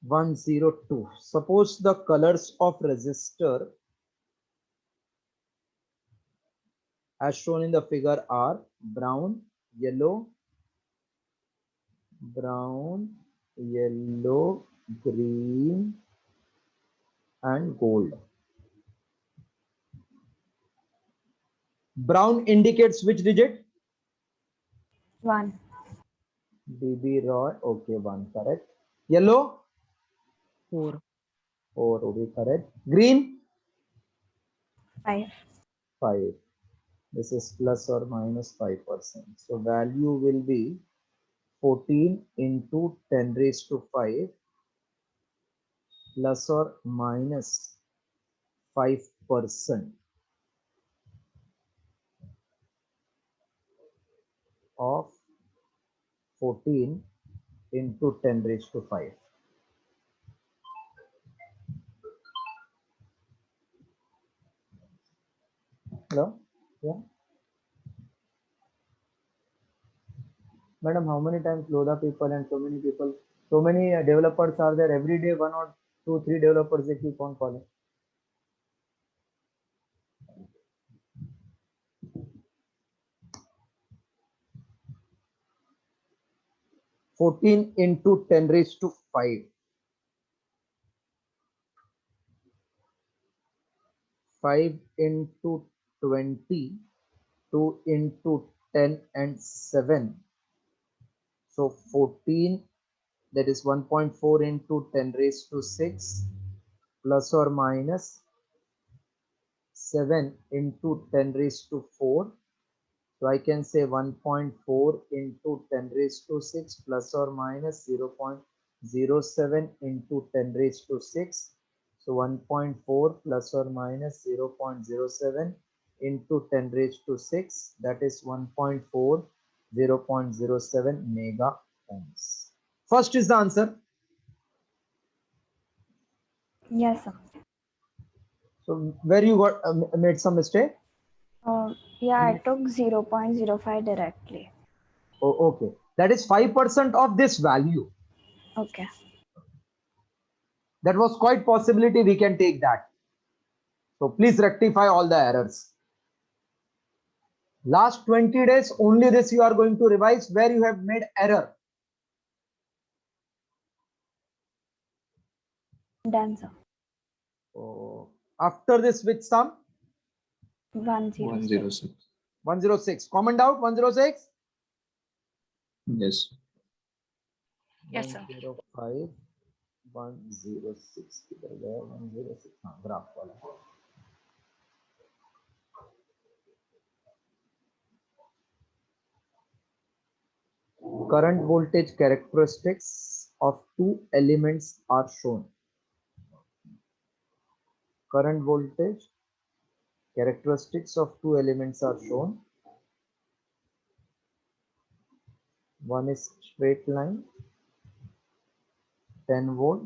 102. Suppose the colors of resistor as shown in the figure are brown, yellow, green, and gold. Brown indicates which digit? 1. BB Roy. Okay, 1 correct. Yellow? 4. 4 will be correct. Green? 5. 5. This is plus or minus 5%. So value will be 14 into 10 raised to 5 plus or minus 5% of 14 into 10 raised to 5. Hello? Yeah. Madam, how many times Lodha people and so many people, so many developers are there every day, 1 or 2, 3 developers they keep on calling. Fourteen into 10 raised to 5. 5 into 20, 2 into 10 and 7. So 14, that is 1.4 into 10 raised to 6 plus or minus 7 into 10 raised to 4. So I can say 1.4 into 10 raised to 6 plus or minus 0.07 into 10 raised to 6. So 1.4 plus or minus 0.07 into 10 raised to 6, that is 1.4, 0.07 mega ohms. First is the answer. Yes, sir. So where you got made some mistake? Yeah, I took 0.05 directly. Oh, okay. That is 5% of this value. Okay. That was quite possibility we can take that. So please rectify all the errors. Last 20 days only this you are going to revise where you have made error. Done, sir. So after this which sum? 106. 106. Common doubt 106? Yes. Yes, sir. 105, 106. 106. Graph wala. Current voltage characteristics of two elements are shown. Current voltage characteristics of two elements are shown. One is straight line, 10 volt,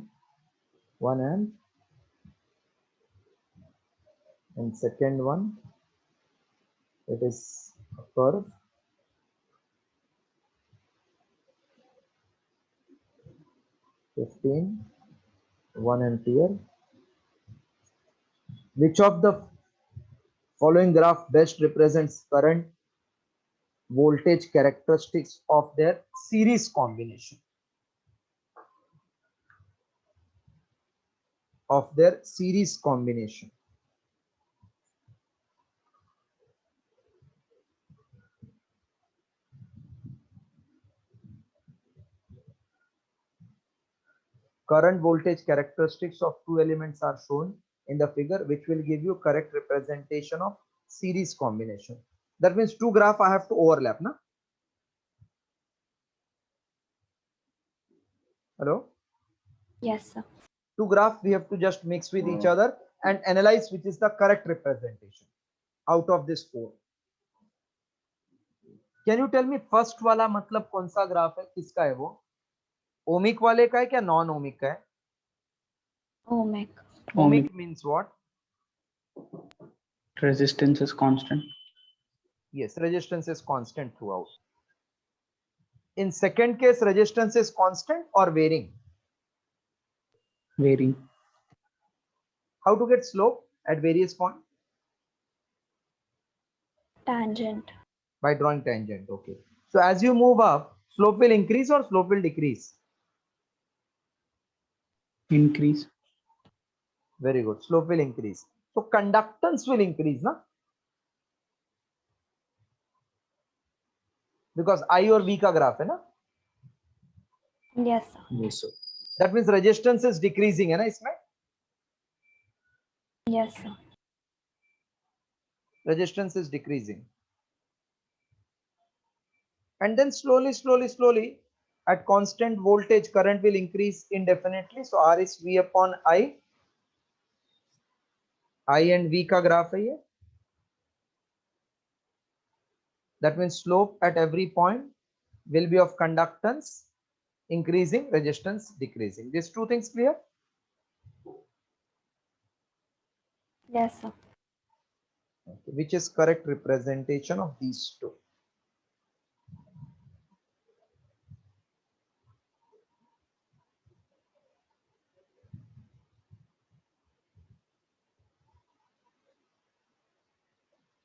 1 amp, and second one, it is a curve, 15, 1 ampere. Which of the following graph best represents current voltage characteristics of their series combination? Of their series combination. Current voltage characteristics of two elements are shown in the figure, which will give you correct representation of series combination. That means two graph I have to overlap, na? Hello? Yes, sir. Two graph we have to just mix with each other and analyze which is the correct representation out of this four. Can you tell me first वाला मतलब कौन सा graph है, किसका है वो? Ohmic वाले का है क्या नॉन ओमिक का है? Ohmic. Ohmic means what? Resistance is constant. Yes, resistance is constant throughout. In second case, resistance is constant or varying? Vary. How to get slope at various points? Tangent. By drawing tangent. Okay. So as you move up, slope will increase or slope will decrease? Increase. Very good. Slope will increase. So conductance will increase, na? Because I or V ka graph hai na? Yes, sir. Yes, sir. That means resistance is decreasing, hai na isme? Yes, sir. Resistance is decreasing. And then slowly, at constant voltage, current will increase indefinitely. So R is V upon I. I and V ka graph hai ye. That means slope at every point will be of conductance increasing, resistance decreasing. These two things clear? Yes, sir. Okay. Which is correct representation of these two?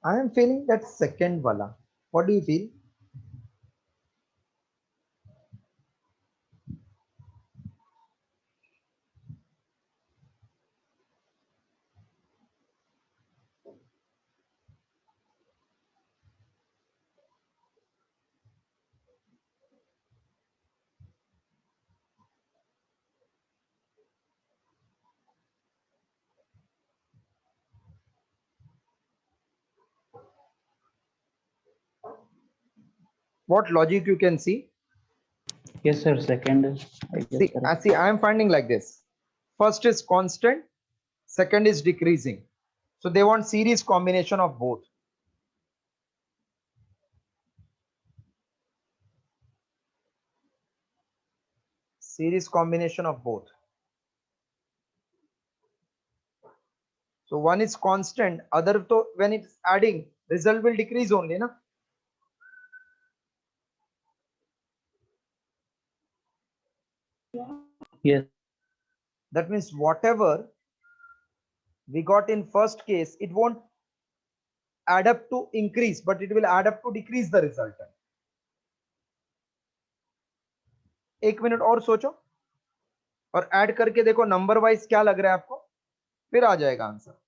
I am feeling that second wala. What do you feel? What logic you can see? Yes, sir. Second is, I guess, correct. See, I am finding like this. First is constant, second is decreasing. So they want series combination of both. Series combination of both. So one is constant, other to when it's adding, result will decrease only, na? Yes. That means whatever we got in first case, it won't add up to increase, but it will add up to decrease the resultant. एक minute और सोचो और add करके देखो number wise क्या लग रहा है आपको, फिर आ जाएगा answer.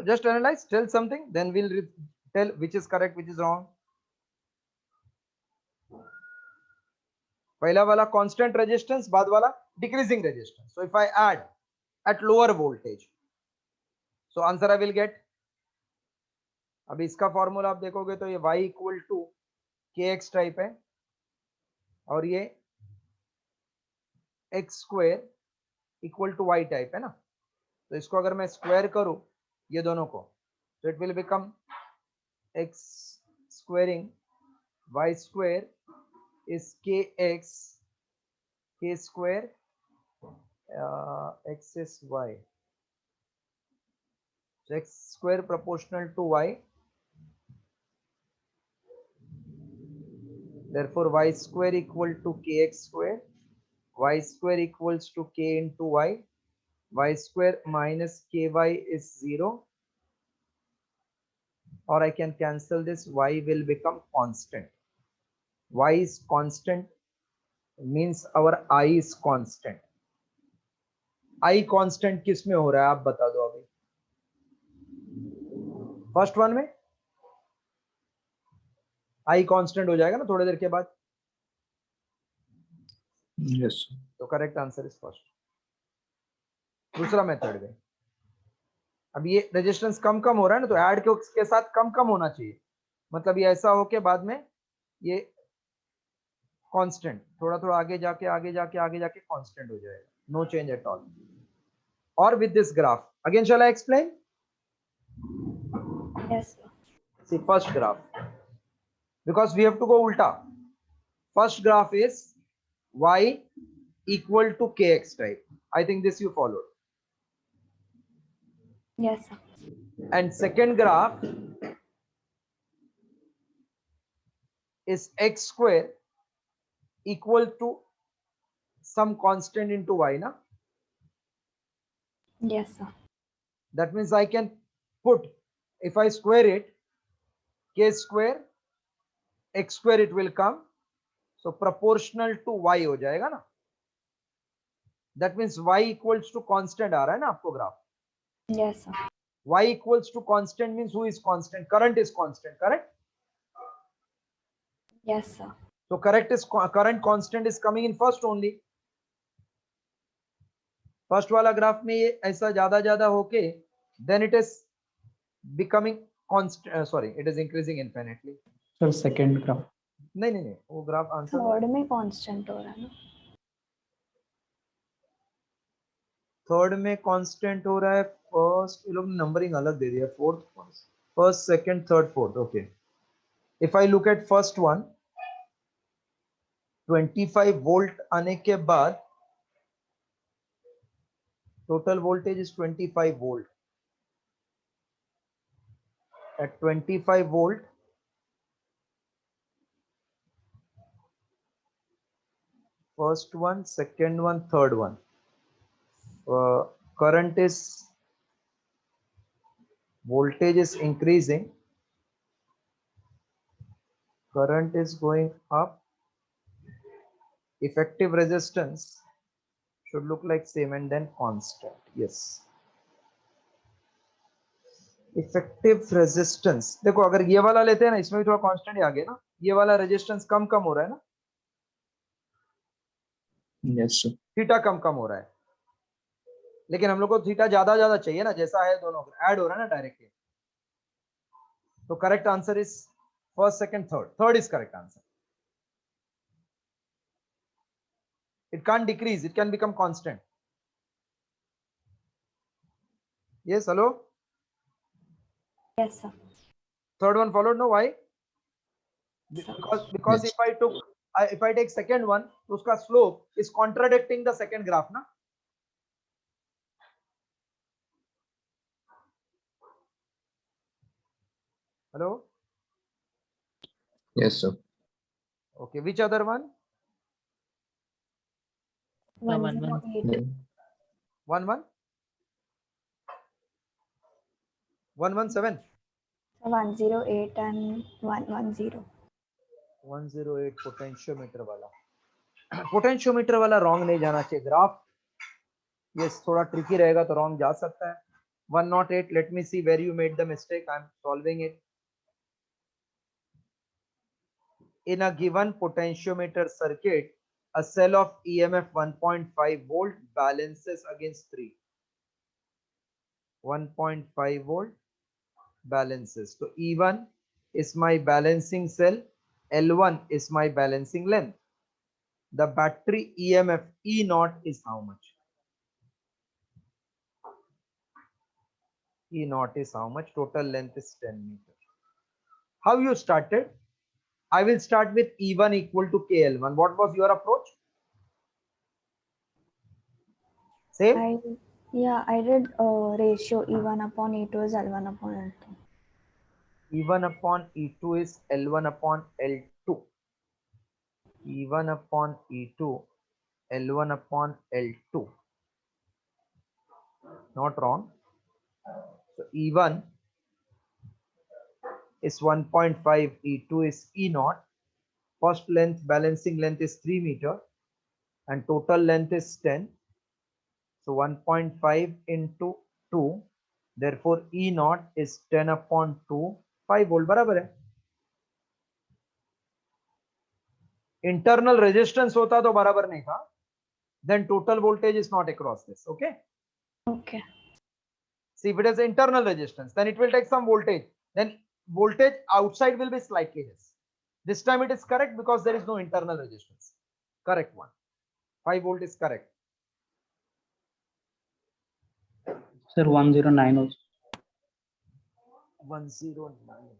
Just analyze, tell something, then we'll tell which is correct, which is wrong. पहला वाला constant resistance, बाद वाला decreasing resistance. So if I add at lower voltage, so answer I will get. अब इसका फॉर्मूला आप देखोगे तो ये y equal to kx type है और ये x square equal to y type है ना. तो इसको अगर मैं स्क्वायर करूं ये दोनों को, तो it will become x squaring y square is kx, k square x is y, so x square proportional to y, therefore y square equal to kx square, y square equals to k into y square minus ky is 0, or I can cancel this, y will become constant. Y is constant means our I is constant. I constant किस में हो रहा है आप बता दो अभी। First one में आई कांस्टेंट हो जाएगा ना थोड़ी देर के बाद, Yes, sir. तो करेक्ट आंसर इज फर्स्ट। दूसरा मेथड में अब ये रेजिस्टेंस कम कम हो रहा है ना, तो ऐड के साथ कम कम होना चाहिए, मतलब ये ऐसा हो के बाद में ये कांस्टेंट थोड़ा थोड़ा आगे जाके कांस्टेंट हो जाएगा, नो चेंज एट ऑल। और with this graph again shall I explain. Yes, sir. See first graph, because we have to go ulta. First graph is y equal to kx type. I think this you followed. Yes, sir. And second graph is x square equal to some constant into y, na? Yes, sir. That means I can put, if I square it, k square x square it will come, so proportional to y हो जाएगा ना। That means y equals to constant आ रहा है ना आपको graph. Yes, sir. Y equals to constant means who is constant? Current is constant, correct? Yes, sir. So current constant is coming in first only. First वाला graph में ये ऐसा ज्यादा होके then it is becoming constant, sorry, it is increasing infinitely. Sir, second graph. नहीं वो graph answer third में constant हो रहा है ना। थर्ड में कांस्टेंट हो रहा है, फर्स्ट ये लोग नंबरिंग अलग दे दिया, fourth first second third fourth. Okay, if I look at first one 25 volt आने के बाद total voltage is 25 volt. At 25 volt first one, second one, third one, current is, voltage is increasing, current is going up, effective resistance should look like same and then constant. Yes, effective resistance देखो, अगर ये वाला लेते हैं ना, इसमें भी थोड़ा कांस्टेंट ही आ गया ना, ये वाला रेजिस्टेंस कम हो रहा है ना, Yes, sir. थीटा कम हो रहा है, लेकिन हम लोग को थीटा ज्यादा चाहिए ना, जैसा है दोनों ऐड हो रहा है ना डायरेक्टली। तो correct answer is first second third is correct answer. It can't decrease, it can become constant. Yes, hello? Yes, sir. Third one followed, no, why? Because Yes. if I take second one, uska slope is contradicting the second graph, na? Hello? Yes, sir. Okay, which other one? 108. Yeah. 1 117 108 and 110. 108 potentiometer वाला potentiometer वाला wrong नहीं जाना चाहिए graph, ये थोड़ा tricky रहेगा तो wrong जा सकता है। 108, let me see where you made the mistake, I am solving it. In a given potentiometer circuit, a cell of EMF 1.5 volt balances against 3. 1.5 volt balances. So E1 is my balancing cell, L1 is my balancing length. The battery EMF E0 is how much? E0 is how much? Total length is 10 meters. How you started? I will start with E1 equal to KL1. What was your approach? Same? I did ratio E1 upon E2 is L1 upon L2. E1 upon E2 is L1 upon L2. E1 upon E2, L1 upon L2. Not wrong. So E1 is 1.5, E2 is E0. First length, balancing length is 3 meter and total length is 10. So 1.5 into 2, therefore E naught is 10 upon 2, 5 volt बराबर है. Internal resistance होता तो बराबर नहीं था. Then total voltage is not across this. Okay. Okay. See, if it is internal resistance, then it will take some voltage. Then voltage outside will be slightly less. This time it is correct because there is no internal resistance. Correct one. 5 volt is correct. Sir, 109 also. 109.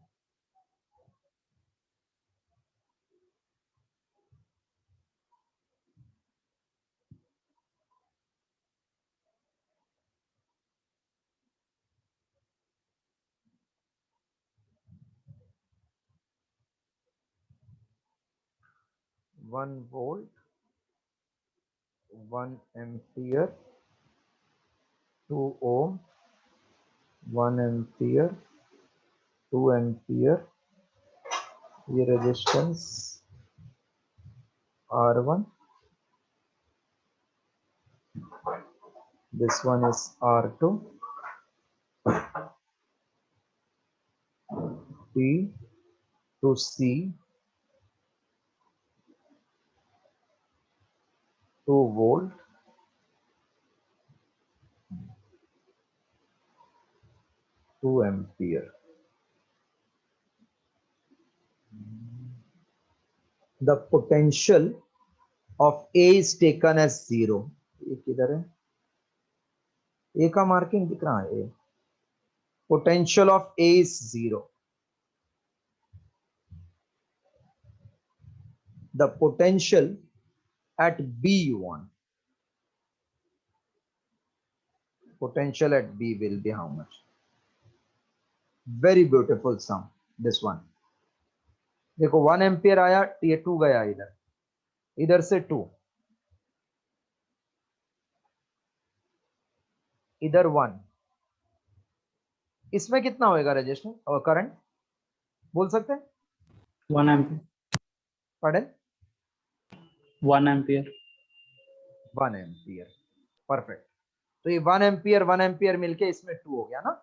One volt, 1 ampere, 2 ohm, 1 ampere, 2 ampere. ये resistance R1. This one is R2. T to C, 2 volt, 2 ampere. The potential of A is taken as 0. ये किधर है? A का marking दिख रहा है. Potential of A is 0. The potential at B you want. Potential at B will be how much? Very beautiful sum. This one. देखो 1 ampere आया, ये 2 गया इधर, इधर से 2, इधर 1. इसमें कितना होएगा रेजिस्टेंस और करंट बोल सकते हैं? 1 ampere. Pardon? 1 ampere. 1 ampere. Perfect. तो ये 1 एम्पियर मिलके इसमें 2 हो गया ना.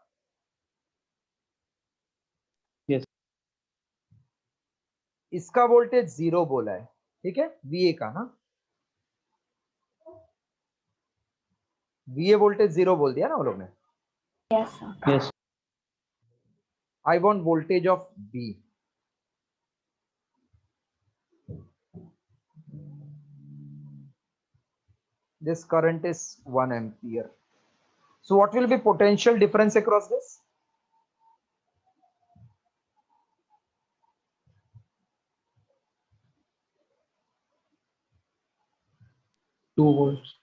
Yes. इसका वोल्टेज 0 बोला है, ठीक है, VA का ना. VA वोल्टेज 0 बोल दिया ना वो लोग ने. Yes, sir. Yes. I want voltage of B. This current is 1 ampere. So what will be potential difference across this? Two volts.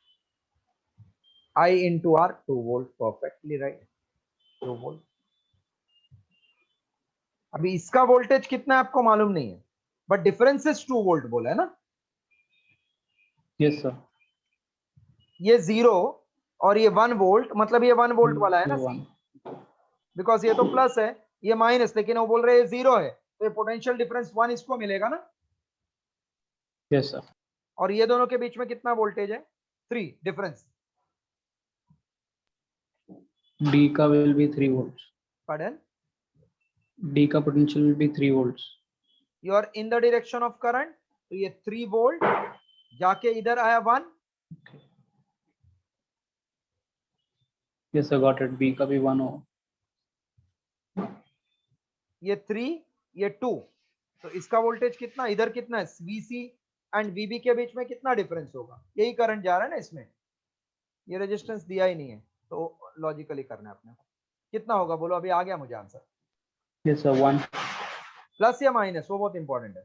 I into R, 2 volt. Perfectly right. 2 volt. अभी इसका voltage कितना है आपको मालूम नहीं है, बट डिफरेंस इज 2 वोल्ट बोला है ना. Yes, sir. ये 0 और ये 1 वोल्ट, मतलब ये 1 वोल्ट वाला है ना. One. बिकॉज ये तो प्लस है, ये माइनस, लेकिन वो बोल रहे हैं 0 है, तो ये पोटेंशियल डिफरेंस 1 इसको मिलेगा ना. Yes, sir. और ये दोनों के बीच में कितना वोल्टेज है? 3 डिफरेंस. D का will be 3 volts. Pardon? D का potential will be 3 volts. You are in the direction of current, तो ये 3 वोल्ट जाके इधर आया 1. Yes, sir, got it. B का भी 1 हो. ये 3, ये 2, तो इसका वोल्टेज कितना, इधर कितना है? VC एंड VB के बीच में कितना डिफरेंस होगा? यही करंट जा रहा है ना इसमें. ये रेजिस्टेंस दिया ही नहीं है, तो लॉजिकली करना है अपने को. कितना होगा बोलो? अभी आ गया मुझे आंसर. Yes, sir, 1. प्लस या माइनस, वो बहुत इंपॉर्टेंट है.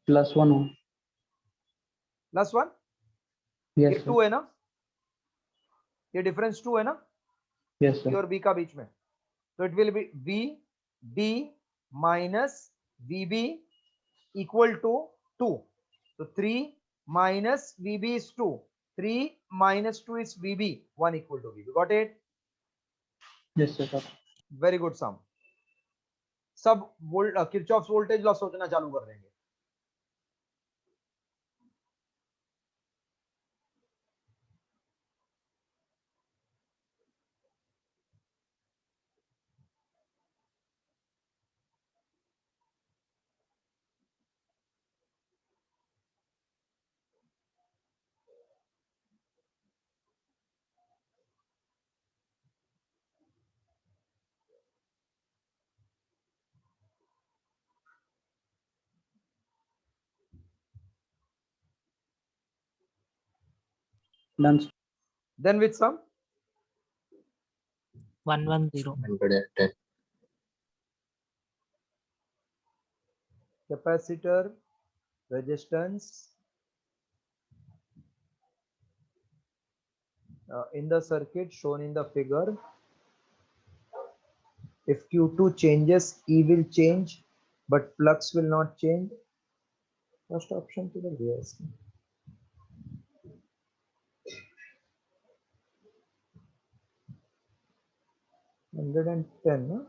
+1 हो. +1. Yes, ये sir. 2 है ना, ये डिफरेंस 2 है ना Yes, C sir. और B का बीच में. तो it will be VB minus VB equal to 2. तो 3 minus VB is 2. 3 minus 2 is VB. 1 equal to VB. Got it? Yes, sir. Very good sum. सब किरचॉफ्स वोल्टेज लॉ सोचना चालू कर देंगे. Done. Sir. Then with sum? 110. 110. Capacitor, resistance in the circuit shown in the figure. If Q2 changes, E will change, but flux will not change. First option to the VS. 110 ना?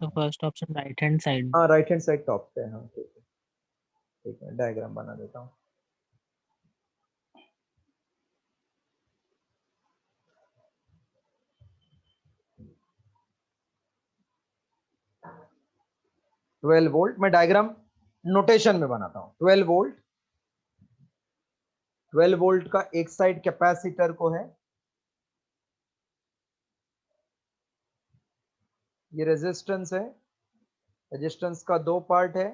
The first option right hand side. हाँ right hand side top पे है. हाँ ठीक है diagram बना देता हूँ. Twelve volt. मैं डायग्राम नोटेशन में बनाता हूँ. 12 वोल्ट. 12 वोल्ट का एक साइड कैपेसिटर को है, ये रेजिस्टेंस है. रेजिस्टेंस का दो पार्ट है,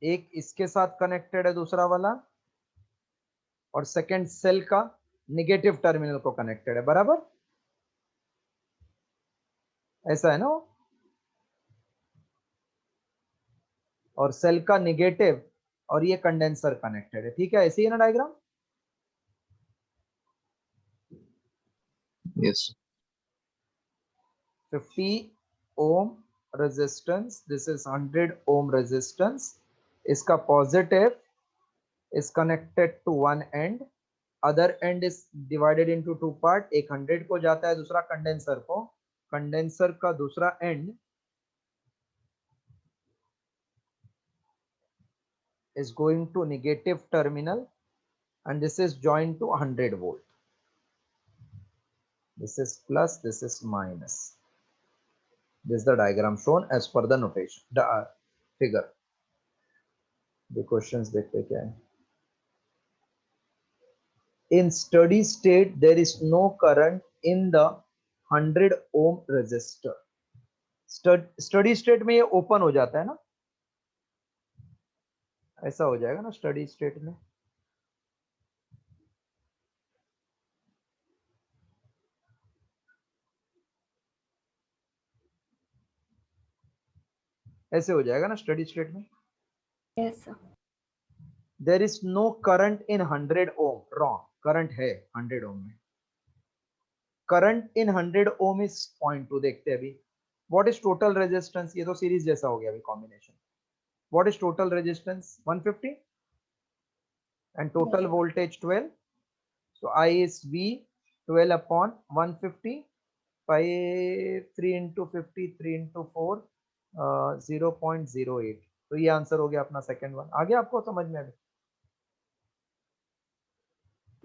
एक इसके साथ कनेक्टेड है दूसरा वाला, और सेकंड सेल का नेगेटिव टर्मिनल को कनेक्टेड है. बराबर ऐसा है ना. और सेल का नेगेटिव और ये कंडेंसर कनेक्टेड है. ठीक है ऐसे ही है ना diagram. Yes. 50 ohm resistance, this is 100 ohm resistance. इसका positive is connected to one end, other end is divided into two part. एक 100 को जाता है, दूसरा कंडेंसर को. कंडेंसर का दूसरा end is going to negative terminal and this is joined to 100 volt. This is plus, this is minus. This is the diagram shown as per the notation, the figure. The questions देखते क्या है. In steady state there is no current in the 100 ohm resistor. Steady state में ये open हो जाता है ना, ऐसा हो जाएगा ना steady state में. ऐसे हो जाएगा ना steady state में. Yes, sir. There is no current in 100 ohm. Wrong. Current है 100 ohm में. Current in 100 ohm is 0.2. देखते हैं अभी. What is total resistance? ये तो सीरीज जैसा हो गया अभी combination. What is total resistance? 150 and total Yes. voltage 12. So I is V 12 upon 150. 3 into 50, 3 into 4, 0.08. तो ये आंसर हो गया अपना सेकंड वन. आ गया आपको समझ में अभी?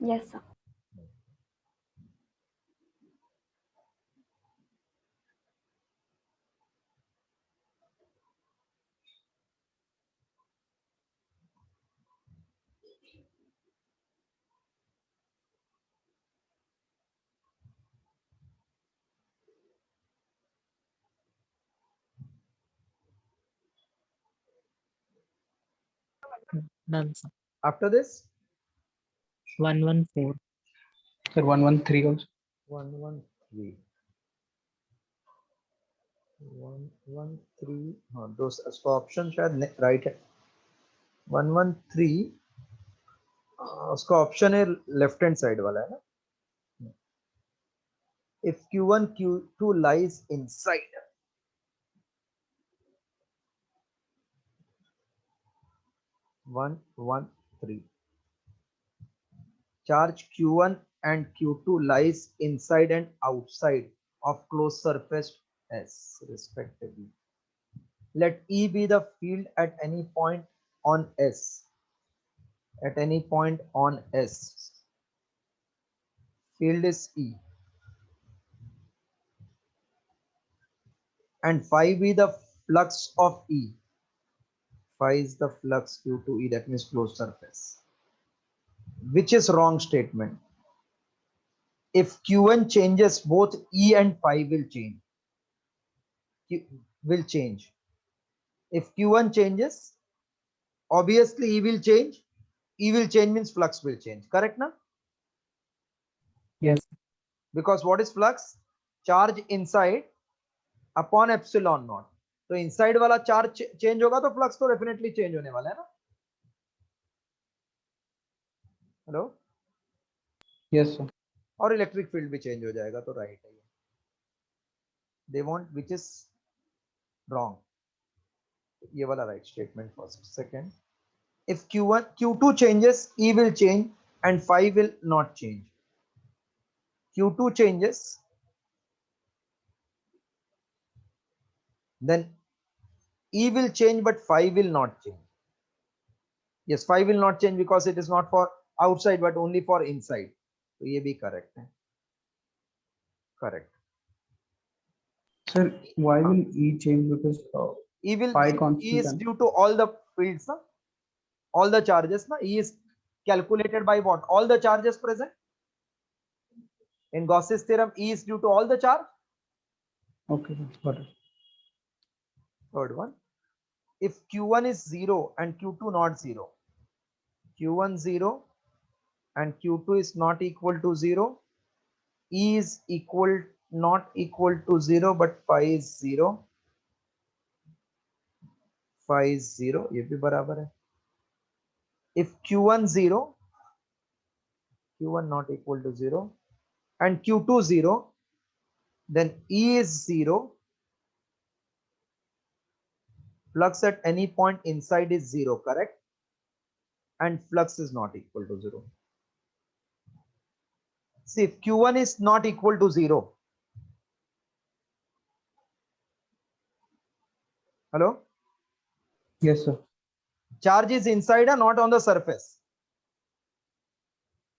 Yes, sir. Done, sir. After this 114. Sir, 113 also. 113. 113. हाँ दो इसका ऑप्शन शायद राइट है. 113 उसका ऑप्शन है लेफ्ट हैंड साइड वाला है ना. If Q1 Q2 lies inside, one three, charge Q1 and Q2 lies inside and outside of closed surface S respectively. Let E be the field at any point on S. At any point on S, field is E. And phi be the flux of E. Phi is the flux Q to E, that means closed surface. Which is wrong statement? If Q1 changes, both E and phi will change. Will change. If Q1 changes, obviously E will change. E will change means flux will change. Correct na? Yes. Because what is flux? Charge inside upon epsilon naught. तो inside वाला charge change होगा तो flux तो definitely change होने वाला है ना? Hello? Yes, sir. और इलेक्ट्रिक फील्ड भी चेंज हो जाएगा तो राइट है ये. They want which is wrong. ये वाला right statement first. Second, if q2 changes, E will change and phi will not change. q2 changes, then E will change but phi will not change. Yes, phi will not change because it is not for outside but only for inside. तो ये भी correct है. Correct. Sir, why will E change? Because E will phi E constant is and- due to all the fields, na? All the charges, na? E is calculated by what? All the charges present. In Gauss's theorem, E is due to all the charge. okay, got it. Third one, if Q1 is 0 and Q2 not 0, Q1 0 and Q2 is not equal to 0, E is not equal to 0 but phi is 0. Phi is 0. ये भी बराबर है. If Q1 0, Q1 not equal to 0 and Q2 0, then E is 0. Flux at any point inside is 0, correct? And flux is not equal to 0. See, if Q1 is not equal to 0. Hello? Yes, sir. Charge is inside or not on the surface.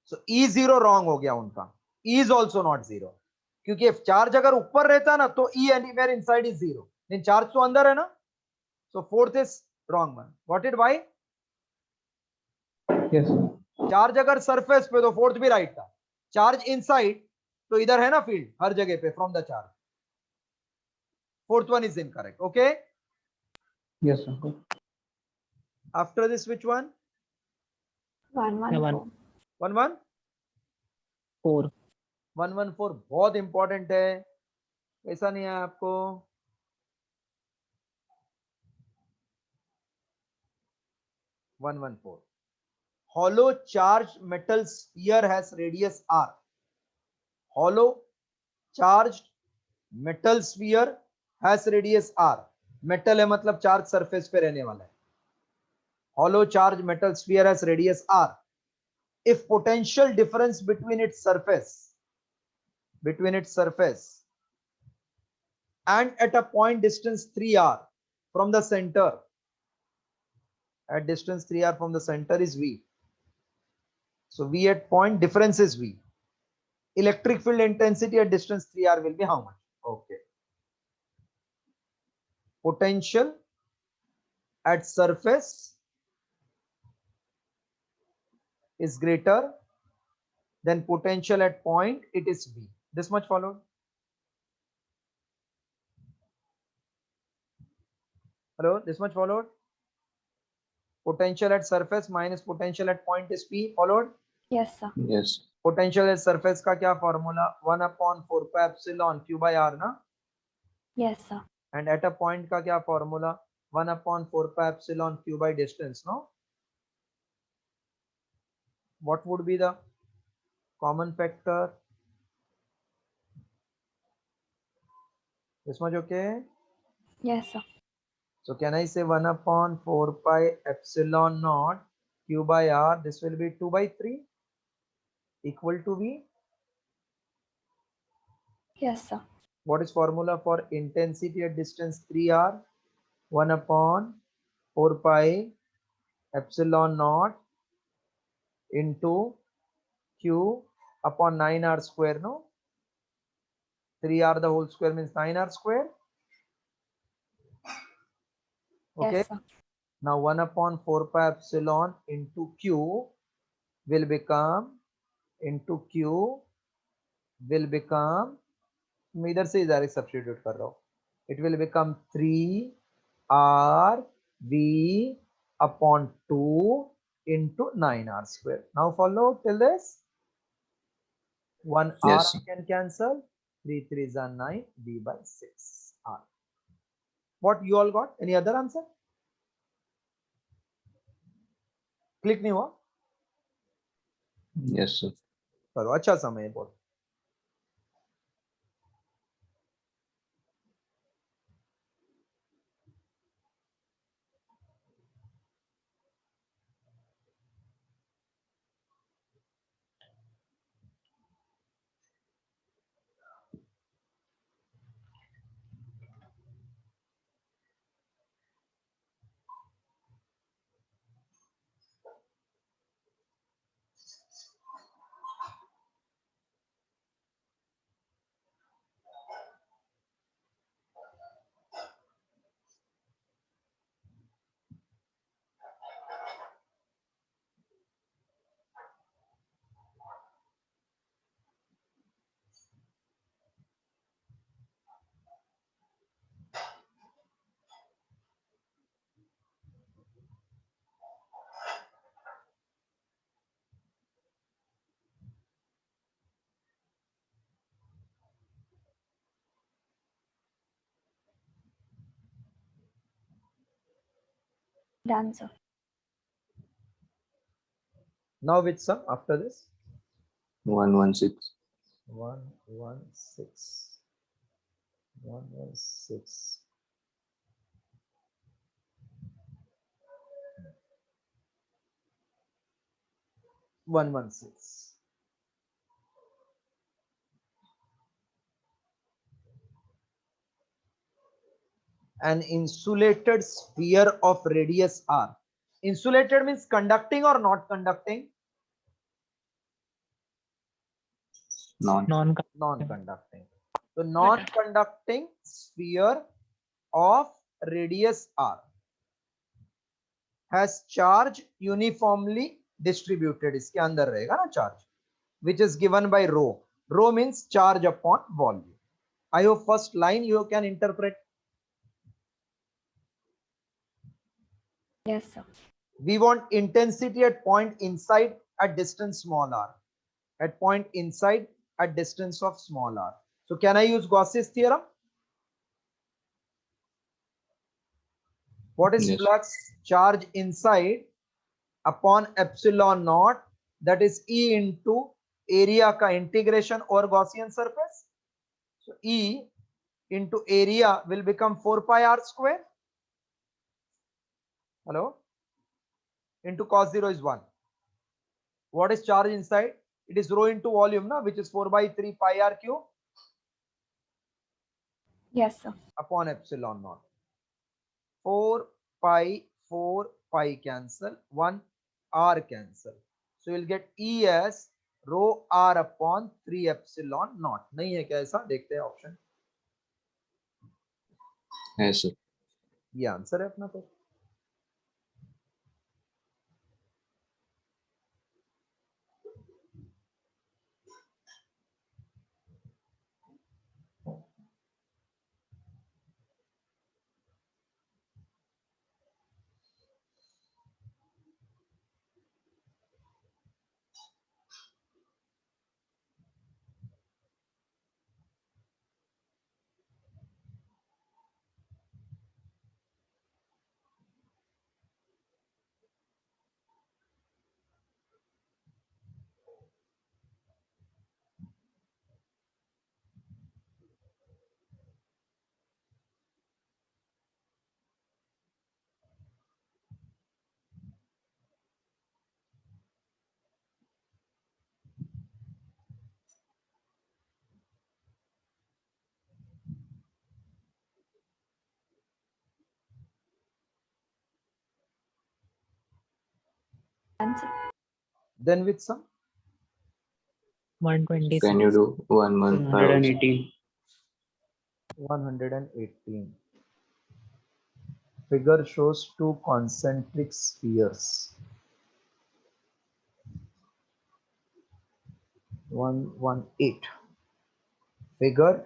So E0 wrong हो गया उनका. E is also not 0. क्योंकि if charge अगर ऊपर रहता ना तो E anywhere inside is 0. Then charge तो अंदर है ना. So fourth is wrong one. Got it? Why? Yes, sir. Charge अगर सरफेस पे तो फोर्थ भी राइट था. चार्ज इनसाइड तो इधर है ना फील्ड हर जगह पे from the charge. Fourth one is incorrect. Okay. Yes, sir. After this which one? 114. 114. 4. 114 बहुत इंपॉर्टेंट है. ऐसा नहीं है आपको. One 114. Hollow charged metal sphere has radius r. Hollow charged metal sphere has radius r. Metal है मतलब charge surface पे रहने वाला है. Hollow charged metal sphere has radius r. If potential difference between its surface and at a point distance 3r from the center, at distance 3r from the center is V. So V at point difference is V. Electric field intensity at distance 3r will be how much? Okay. Potential at surface is greater than potential at point, it is V. This much followed? Hello, this much followed? Potential at surface minus potential at point is P. Followed? Yes, sir. Yes. Potential at surface का क्या formula? 1/4 pi epsilon Q by R ना? Yes, sir. And at a point का क्या formula? 1/4 pi epsilon Q by distance, no? What would be the common factor? This much okay? Yes, sir. So can I say 1/4 pi epsilon naught Q by R? This will be 2/3 equal to V. Yes, sir. What is formula for intensity at distance 3r? 1/4 pi epsilon naught into Q upon 9r square, no? 3r the whole square means 9r square. Okay. Yes, sir. Now 1/4 pi epsilon into Q will become मैं इधर से direct substitute कर रहा हूँ. It will become 3 RV upon 2 into 9R square. Now follow till this. 1 R Yes, sir. I can cancel. 3 3s are 9. V by 6 R. What you all got? Any other answer? Click नहीं हुआ? Yes, sir. चलो अच्छा समय है बहुत. Done, sir. Now which sum after this? 116. 116. 116. One one six. An insulated sphere of radius R. Insulated means conducting or not conducting? Non. Non-conducting. So non-conducting sphere of radius R has charge uniformly distributed. इसके अंदर रहेगा ना charge, which is given by rho. Rho means charge upon volume. I hope first line you can interpret. Yes, sir. We want intensity at point inside at distance small r. At point inside at distance of small r. So can I use Gauss's theorem? What is Yes. flux charge inside upon epsilon naught, that is E into area ka integration over Gaussian surface. So E into area will become 4 pi r square. Hello? Into cos 0 is 1. What is charge inside? It is rho into volume, na, which is 4 by 3 pi r cube Yes, sir. upon epsilon naught. 4 pi cancel, 1 r cancel. So you'll get E as rho r upon 3 epsilon naught. नहीं है क्या ऐसा? देखते हैं option. Yes, sir. ये answer है अपना तो. Done, sir. Then with some 126. Can you do 115? 118. 118. Figure shows two concentric spheres. 118. Figure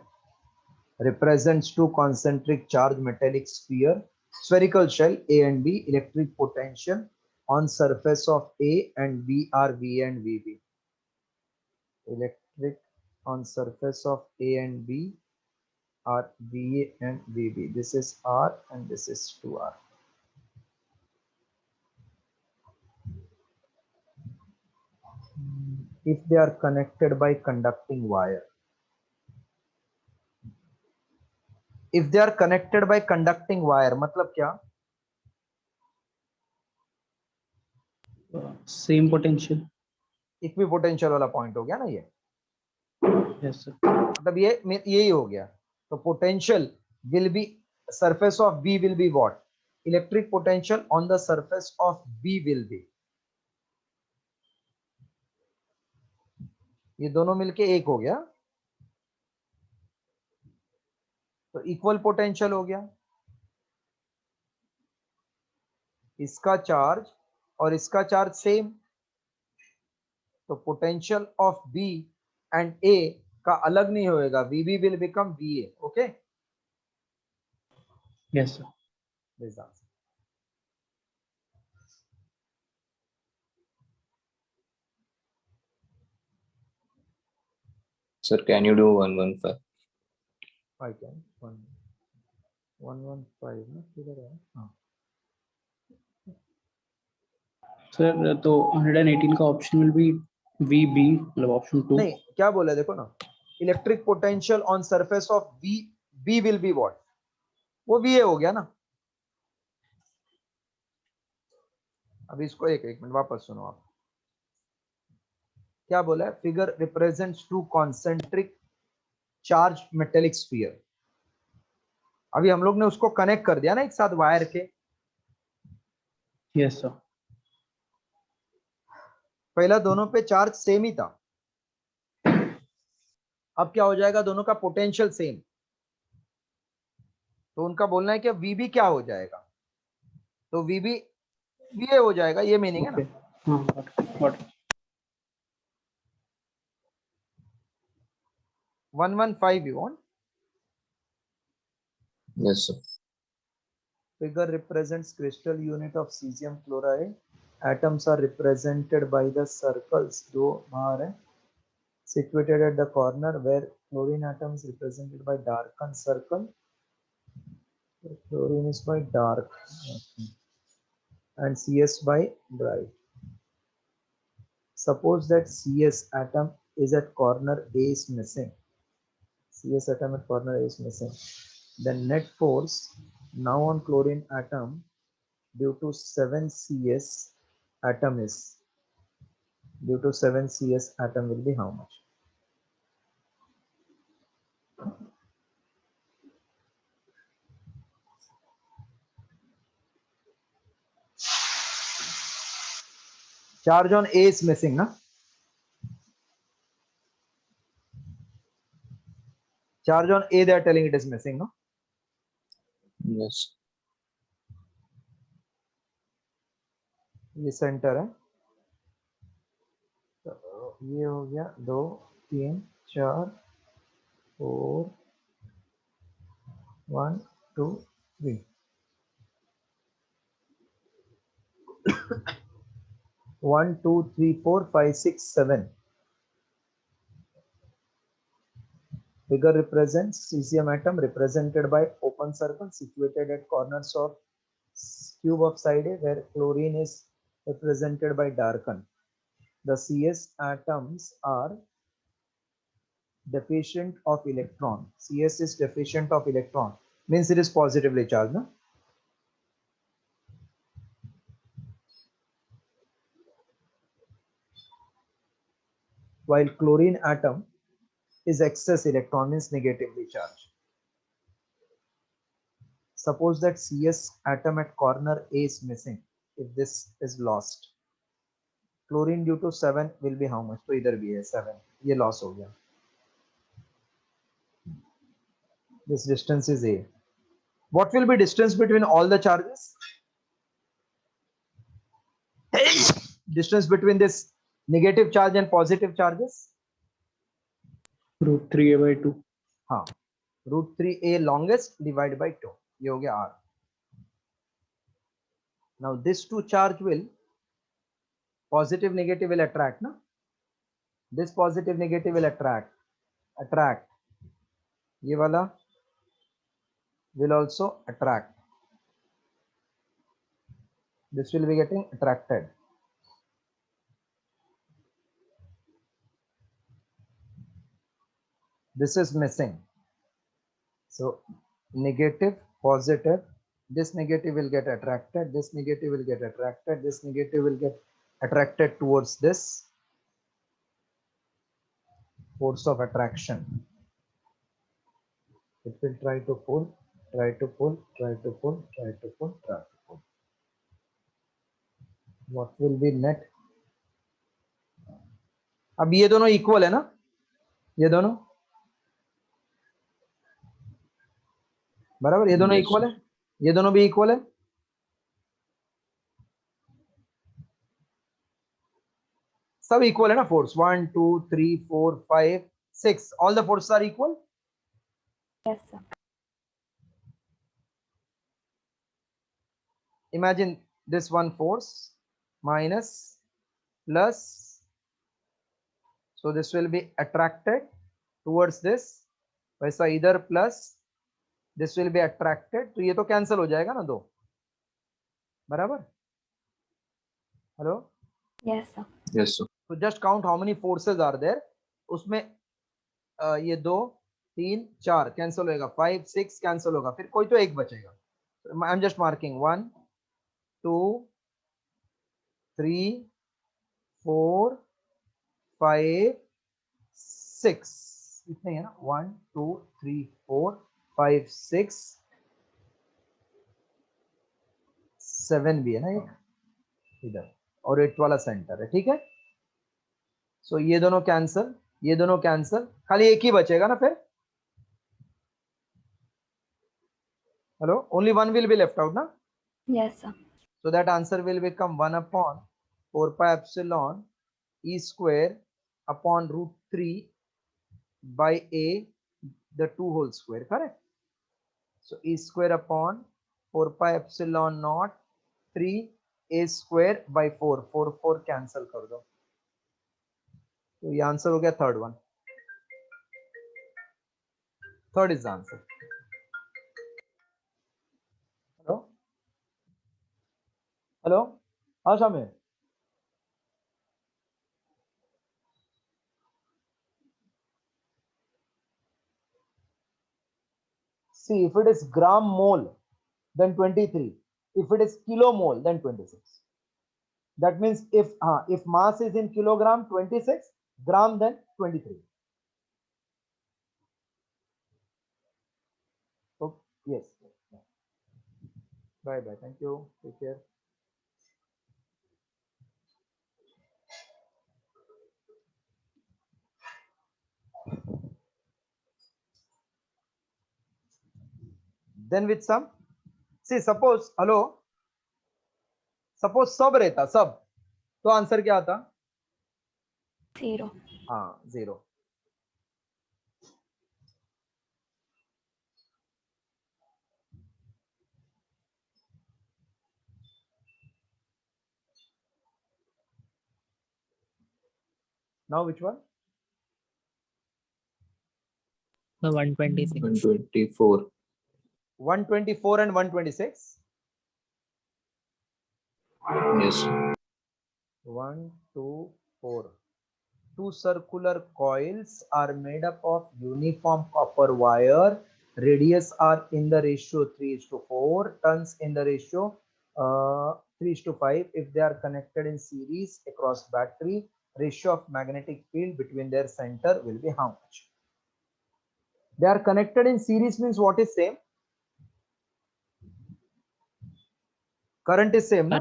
represents two concentric charge metallic sphere spherical shell A and B, electric potential on surface of A and B are V and VB. Electric on surface of A and B are VA and VB. This is R and this is 2R. If they are connected by conducting wire. If they are connected by conducting wire, मतलब क्या? Same potential. Equipotential वाला point हो गया ना ये. Yes, sir. मतलब ये यही हो गया. तो potential will be surface of B will be what? Electric potential on the surface of B will be. ये दोनों मिलके एक हो गया. तो इक्वल पोटेंशियल हो गया. इसका चार्ज और इसका चार्ज सेम. तो potential of B and A का अलग नहीं होएगा. VB will become VA. Okay. Yes, sir. This answer. Sir, can you do 115? I can 115 no किधर है? हाँ. Sir, तो 118 का option will be VB, मतलब option 2. नहीं, क्या बोला देखो ना. Electric potential on surface of B, B will be what? वो वीए हो गया ना. अब इसको एक मिनट वापस सुनो आप. क्या बोला है? Figure represents to concentric charge metallic sphere. अभी हम लोग ने उसको कनेक्ट कर दिया ना एक साथ वायर के. Yes, sir. पहला दोनों पे चार्ज सेम ही था. अब क्या हो जाएगा? दोनों का पोटेंशियल सेम. तो उनका बोलना है कि वीबी क्या हो जाएगा? तो वीबी वीए हो जाएगा. ये मीनिंग है ना. Okay. हाँ, got it. 115 you want? Yes, sir. Figure represents crystal unit of cesium chloride. Atoms are represented by the circles दो बाहर है, situated at the corner, where chlorine atom is represented by darkened circle. Chlorine is by dark and CS by bright. Suppose that CS atom is at corner A is missing. CS atom at corner A is missing. Then net force now on chlorine atom due to 7 CS atom is, due to 7 CS atom will be how much? Charge on A is missing, na? Charge on A, they are telling it is missing, no? Yes. ये centre है. तो ये हो गया 2 3 4 4 1 2 3. 1 2 3 4 5 6 7. Figure represents cesium atom represented by open circle situated at corners of cube of side A, where chlorine is represented by darken. The CS atoms are deficient of electron. CS is deficient of electron, means it is positively charged, no? While chlorine atom is excess electron, means negatively charged. Suppose that CS atom at corner A is missing. If this is lost, chlorine due to 7 will be how much? तो इधर भी है 7. ये loss हो गया. This distance is A. What will be distance between all the charges? Distance between this negative charge and positive charges? Root 3a/2. हाँ. Root 3a longest divided by 2. ये हो गया R. Now this two charge will positive negative will attract, na? This positive negative will attract. Ye wala will also attract. This will be getting attracted. This is missing. So negative, positive, this negative will get attracted, this negative will get attracted, this negative will get attracted towards this force of attraction. It will try to pull, try to pull, try to pull, try to pull, try to pull. What will be net? अब ये दोनों equal है ना, ये दोनों बराबर, ये दोनों Yes, इक्वल sir. है, ये दोनों भी इक्वल है. सब इक्वल है ना force. 1 2 3 4 5 6 all the forces are equal. Yes, sir. Imagine this one force minus plus, so this will be attracted towards this, वैसा इधर plus this will be attracted, तो ये तो कैंसिल हो जाएगा ना दो, बराबर. Hello, Yes, sir. Yes, sir. तो just count how many forces are there. उसमें ये 2 3 4 कैंसिल होएगा, 5 6 कैंसिल होगा, फिर कोई तो एक बचेगा. आई एम जस्ट मार्किंग 1 2 3 4 5 6, इतने है ना. 1 2 3 4 5 6 7 भी है ना एक इधर, और 8 वाला सेंटर है. ठीक है. सो ये दोनों कैंसिल, ये दोनों कैंसिल, खाली एक ही बचेगा ना फिर. Hello, only one will be left out ना. Yes, sir. So that answer will become 1 upon 4 pi epsilon e square upon root 3 by a, the 2 whole square, correct? So e square upon 4 pi epsilon naught 3 a square by 4, 4 cancel कर दो. तो ये answer हो गया third one. Third is the answer. Hello hello, हाँ Shamir. See, if it is gram mole, then 23. If it is kilomole, then 26. That means if mass is in kilogram, 26, gram, then 23. So yes. Bye bye. Thank you. Take care. Then with some, see, suppose, hello, suppose सब रहता, सब, तो answer क्या आता? 0. हाँ, 0. Now which one? The 126. 124. 124 and 126. Yes, sir. 1 2 4. Two circular coils are made up of uniform copper wire. Radius are in the ratio 3:4. Turns in the ratio 3:5. If they are connected in series across battery, ratio of magnetic field between their center will be how much? They are connected in series means what is same? Current is same, no?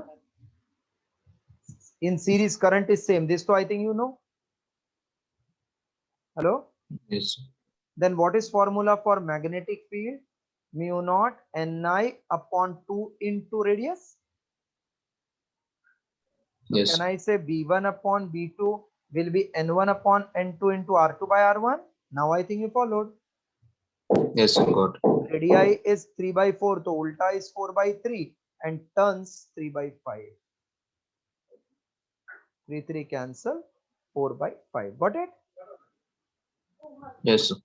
In series, current is same. This, so I think you know. Hello? Yes, sir. Then what is formula for magnetic field? Mu naught Ni upon 2 into radius. So Yes. can I say B1 upon B2 will be N1 upon N2 into R2 by R1? Now I think you followed. Yes, sir. Got it. Radii is 3 by 4, so ulta is 4 by 3. and turns 3 by 5. 3 cancel, 4 by 5. Got it? Yes, sir.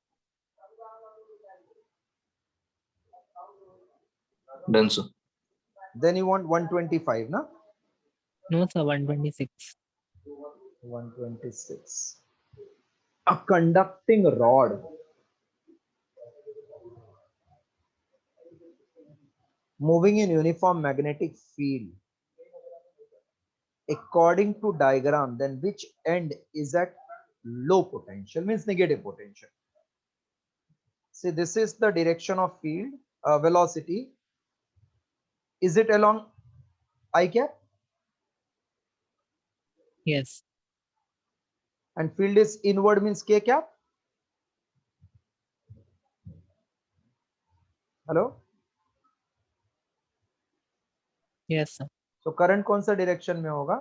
Done, sir. Then you want 125, na? No, sir, 126. 126. A conducting rod moving in uniform magnetic field according to diagram, then which end is at low potential, means negative potential. See, this is the direction of field, velocity. Is it along I cap? Yes. And field is inward, means K cap. Hello? Yes, sir. तो current कौन सा direction में होगा?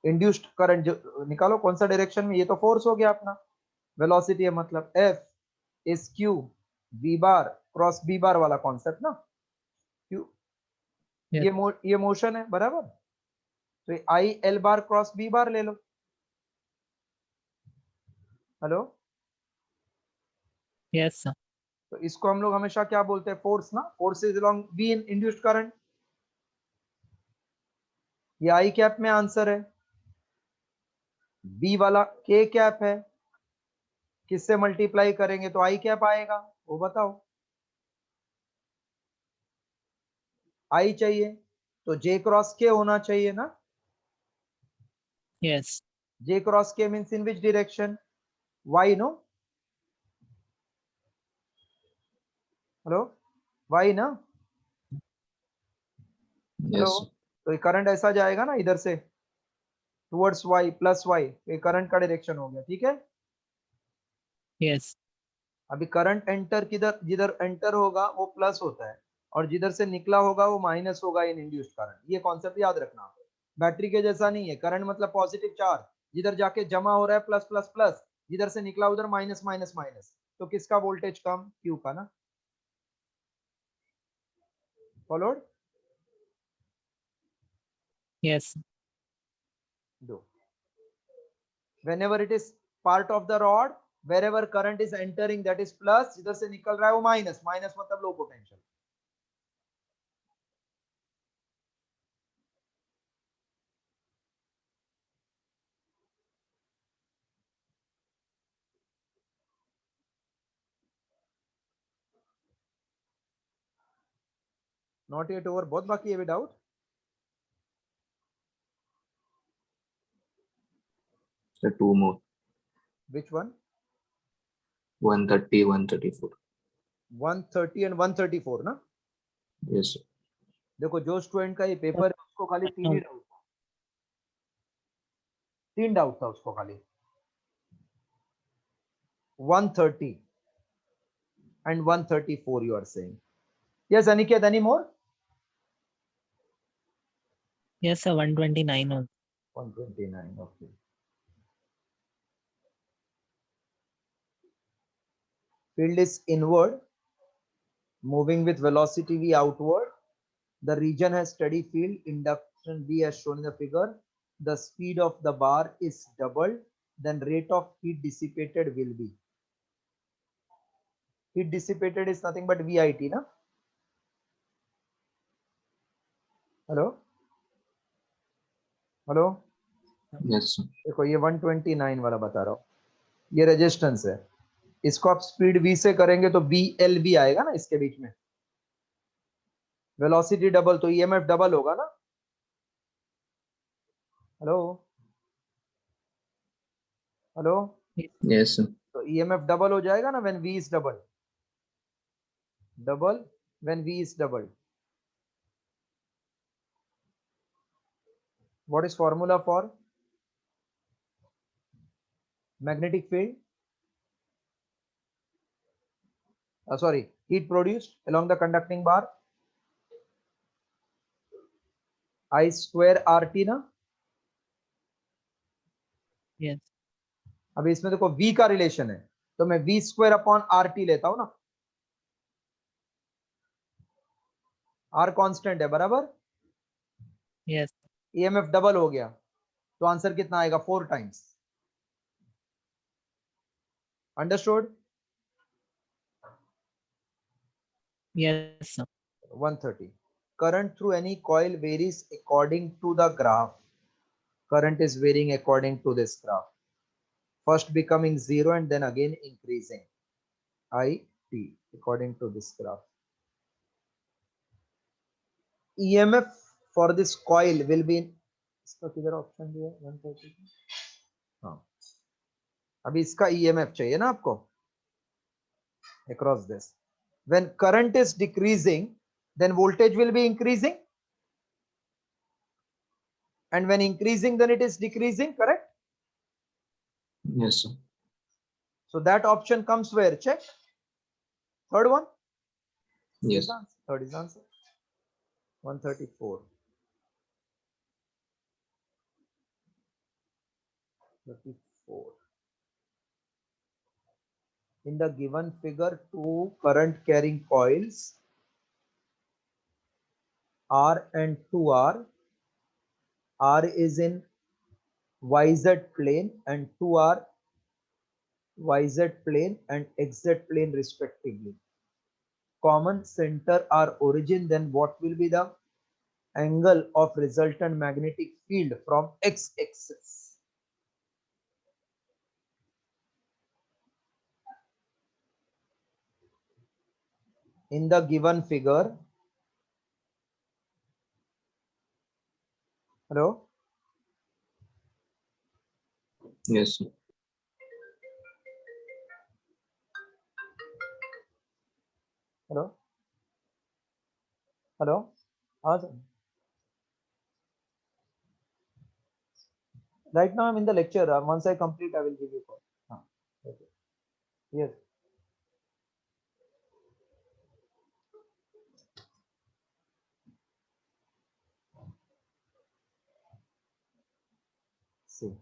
Induced current जो निकालो कौन सा direction में, ये तो फोर्स हो गया अपना, वेलोसिटी है मतलब F is Q V bar cross B bar वाला कॉन्सेप्ट ना, क्यू Yes. ये मोशन है बराबर, तो I L bar cross B bar ले लो. हेलो? Yes, sir. तो इसको हम लोग हमेशा क्या बोलते हैं, फोर्स ना, force is along be in induced current. ये आई कैप में आंसर है, बी वाला के कैप है, किससे मल्टीप्लाई करेंगे तो आई कैप आएगा, वो बताओ. आई चाहिए तो जे क्रॉस के होना चाहिए ना. Yes. J cross K means in which direction, Y no. Hello? Y ना. हेलो? Yes, sir. तो ये करंट ऐसा जाएगा ना इधर से टुवर्ड्स वाई प्लस वाई, ये करंट का डायरेक्शन हो गया. ठीक है, Yes. अभी करंट एंटर किधर, जिधर एंटर होगा वो प्लस होता है और जिधर से निकला होगा वो माइनस होगा इन इंड्यूस्ड करंट. ये कॉन्सेप्ट याद रखना. बैटरी के जैसा नहीं है, करंट मतलब पॉजिटिव चार्ज, जिधर जाके जमा हो रहा है प्लस प्लस प्लस, जिधर से निकला उधर माइनस माइनस माइनस. तो किसका वोल्टेज कम, क्यू का ना. फॉलोड? Yes. दो. Whenever it is part of the rod, wherever current is entering that is plus, जिधर से निकल रहा है वो माइनस, माइनस मतलब low potential. Not yet over, बहुत बाकी है. Doubt? Sir, two more. Which one? 130, 134. 130 and 134 ना. Yes, sir. देखो जो स्टूडेंट का ये पेपर है उसको खाली तीन ही डाउट था, 3 डाउट था उसको खाली. 130 and 134 you are saying. Yes, Aniket, any more? Yes, sir, 129 also. 129, okay. Field is inward, moving with velocity v outward. The region has steady field, induction V as shown in the figure. The speed of the bar is doubled, then rate of heat dissipated will be. Heat dissipated is nothing but VIT, na? Hello? Hello? Yes, sir. देखो ये 129 वाला बता रहा हूँ, ये resistance है, इसको आप स्पीड v से करेंगे तो VLB आएगा ना इसके बीच में. वेलोसिटी डबल तो EMF डबल होगा ना. हेलो? हेलो? Yes, sir. तो EMF डबल हो जाएगा ना when V is double. Double when V is double. What is formula for magnetic field? Sorry, heat produced along the conducting bar. I square RT ना. Yes. अभी इसमें देखो V का relation है तो मैं V स्क्वायर अपॉन RT लेता हूँ ना, आर कांस्टेंट है बराबर, Yes. ईएमएफ डबल हो गया तो आंसर कितना आएगा 4 times. Understood? Yes, sir. 130. Current through any coil varies according to the graph. Current is varying according to this graph. First becoming 0 and then again increasing. IT according to this graph. EMF for this coil will be इसका किधर option दिया है 130? हाँ, अभी इसका EMF चाहिए ना आपको across this. When current is decreasing, then voltage will be increasing, and when increasing, then it is decreasing. Correct? Yes, sir. So that option comes where? Check. Third one. Yes. Third is answer. 134. 34. In the given figure, two current carrying coils R and 2R. R is in YZ plane and 2R YZ plane and XZ plane respectively. Common center are origin, then what will be the angle of resultant magnetic field from x-axis? In the given figure, hello? Yes, sir. Hello? Hello? Awesome. Right now I'm in the lecture. Once I complete, I will give you a call. Okay. Yes. See.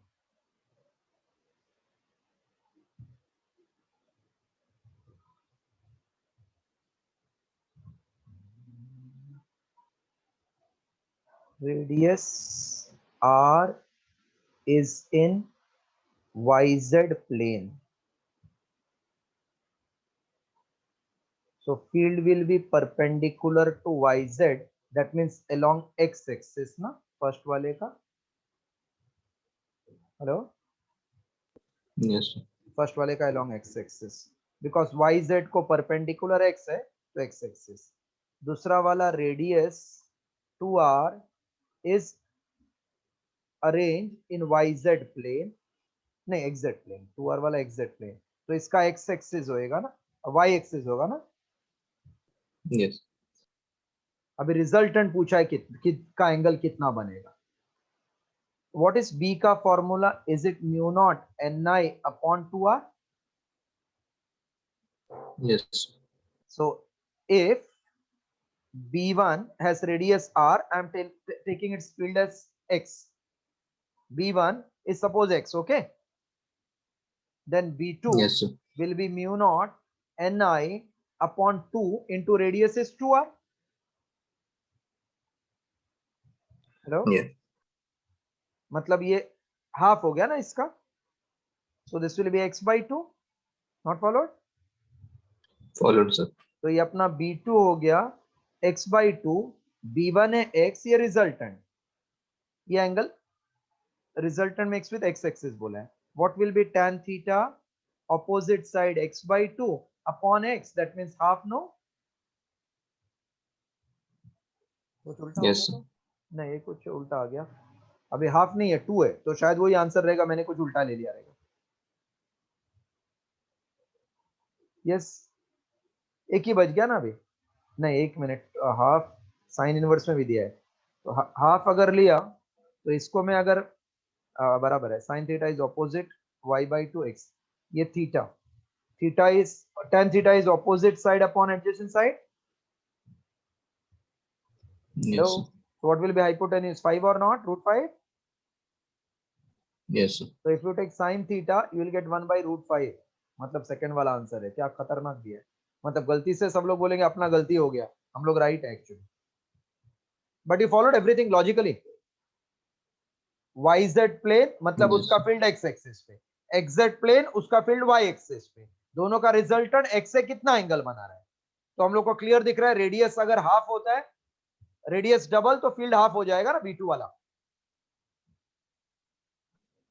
Radius R is in YZ plane. So field will be perpendicular to YZ. That means along x-axis, na? First wale ka. Hello? Yes, sir. First wale ka along x-axis. Because YZ को perpendicular x है, तो x-axis. दूसरा वाला radius 2R is arranged in YZ plane. नहीं, XZ plane. 2R वाला XZ plane. तो इसका x-axis होएगा ना, y-axis होगा ना. Yes. अभी रिजल्टेंट पूछा है का एंगल कितना बनेगा. What is B का formula? Is it mu naught Ni upon 2R? Yes, sir. So if B1 has radius R, I am taking its field as X. B1 is suppose X, okay? Then B2 Yes, sir. will be mu naught Ni upon 2 into radius is 2R. Hello? Yeah. मतलब ये half हो गया ना इसका. So this will be X by 2. Not followed? Followed, sir. तो ये अपना B2 हो गया x by 2, B1 है x, ये रिजल्टेंट, ये एंगल रिजल्टेंट में x with x एक्सिस बोला है. What will be tan theta opposite side x by 2 upon x, that means half, no? कुछ उल्टा Yes, हो sir. गया? नहीं, ये कुछ उल्टा आ गया. अभी हाफ नहीं है, 2 है, तो शायद वही आंसर रहेगा, मैंने कुछ उल्टा ले लिया रहेगा. यस, एक ही बच गया ना अभी. नहीं, एक मिनट, हाफ साइन इनवर्स में भी दिया है, तो हाफ अगर लिया तो इसको मैं अगर बराबर है sine theta is opposite y by 2x, ये theta, theta is tan theta is opposite side upon adjacent side. Yes, sir. So what will be hypotenuse, 5 or not, root 5? Yes, sir. So if you take sin theta, you will get 1 by root 5. मतलब second वाला answer है. क्या खतरनाक दिया है. मतलब गलती से सब लोग बोलेंगे अपना गलती हो गया, हम लोग राइट है actually. But you followed everything logically. YZ plane मतलब Yes. उसका फील्ड x एक्सिस पे, XZ प्लेन उसका फील्ड y एक्सिस पे, दोनों का रिजल्टेंट x से कितना एंगल बना रहा है. तो हम लोग को क्लियर दिख रहा है, रेडियस अगर हाफ होता है, रेडियस डबल तो फील्ड हाफ हो जाएगा ना V2 वाला.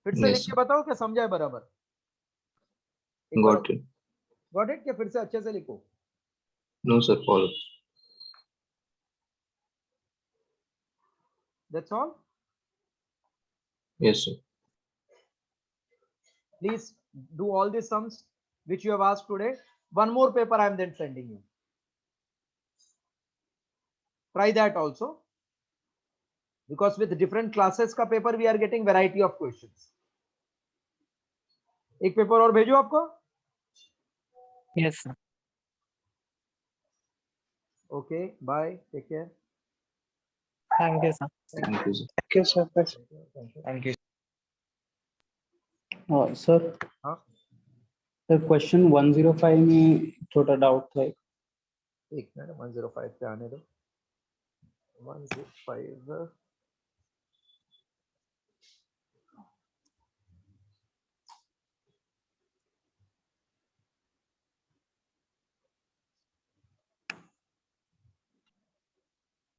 फिर से Yes, लिख के बताओ क्या समझा है बराबर. got it. Got it. क्या फिर से अच्छे से लिखो. No, sir, follow. That's all. Yes, sir. Please do all the sums which you have asked today. One more paper I am then sending you. Try that also, because with different classes का paper we are getting variety of questions. एक paper और भेजो आपको. Yes, sir. Okay, bye, take care. Thank you, sir. Thank you, sir. Okay, sir. Thank you. Thank you. Sir हाँ, sir question 105 में थोड़ा doubt था. एक मिनट 105 पे आने दो. 105